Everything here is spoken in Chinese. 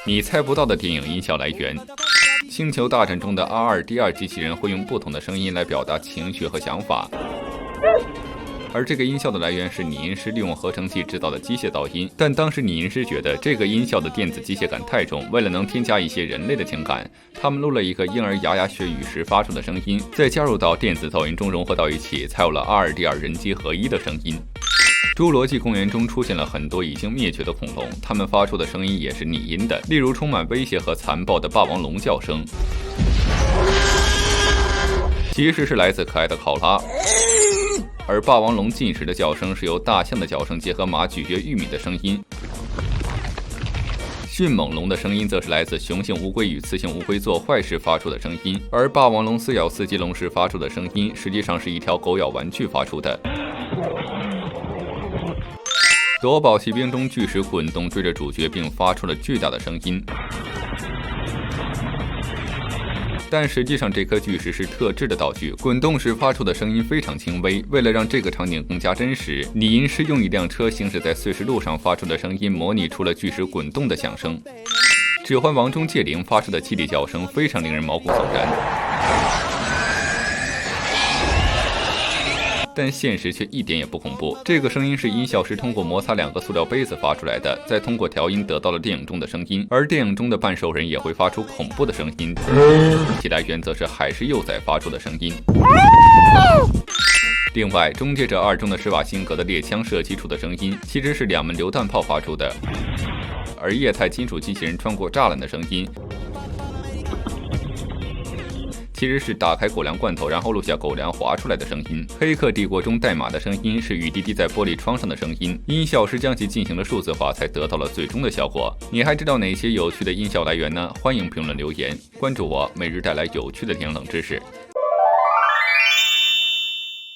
你猜不到的电影音效来源。星球大战中的 R2 第二机器人会用不同的声音来表达情绪和想法，而这个音效的来源是拟音师利用合成器制造的机械噪音，但当时拟音师觉得这个音效的电子机械感太重，为了能添加一些人类的情感，他们录了一个婴儿牙牙学语时发出的声音，再加入到电子噪音中融合到一起，才有了 R2 第二人机合一的声音。侏罗纪公园中出现了很多已经灭绝的恐龙，它们发出的声音也是拟音的，例如充满威胁和残暴的霸王龙叫声，其实是来自可爱的考拉；而霸王龙进食的叫声是由大象的叫声结合马咀嚼玉米的声音。迅猛龙的声音则是来自雄性乌龟与雌性乌龟做坏事发出的声音，而霸王龙撕咬四棘龙时发出的声音，实际上是一条狗咬玩具发出的。夺宝奇兵中巨石滚动追着主角并发出了巨大的声音，但实际上这颗巨石是特制的道具，滚动时发出的声音非常轻微。为了让这个场景更加真实，拟音师用一辆车行驶在碎石路上发出的声音模拟出了巨石滚动的响声。指环王中戒灵发出的凄厉叫声非常令人毛骨悚然，但现实却一点也不恐怖。这个声音是音效师通过摩擦2个塑料杯子发出来的，再通过调音得到了电影中的声音。而电影中的半兽人也会发出恐怖的声音，其来源则是海狮幼崽发出的声音。另外，《终结者2》中的施瓦辛格的猎枪射击出的声音其实是2门榴弹炮发出的，而液态金属机器人穿过栅栏的声音其实是打开狗粮罐头，然后录下狗粮滑出来的声音。黑客帝国中代码的声音是雨滴滴在玻璃窗上的声音，音效师将其进行了数字化，才得到了最终的效果。你还知道哪些有趣的音效来源呢？欢迎评论留言，关注我，每日带来有趣的电影冷知识。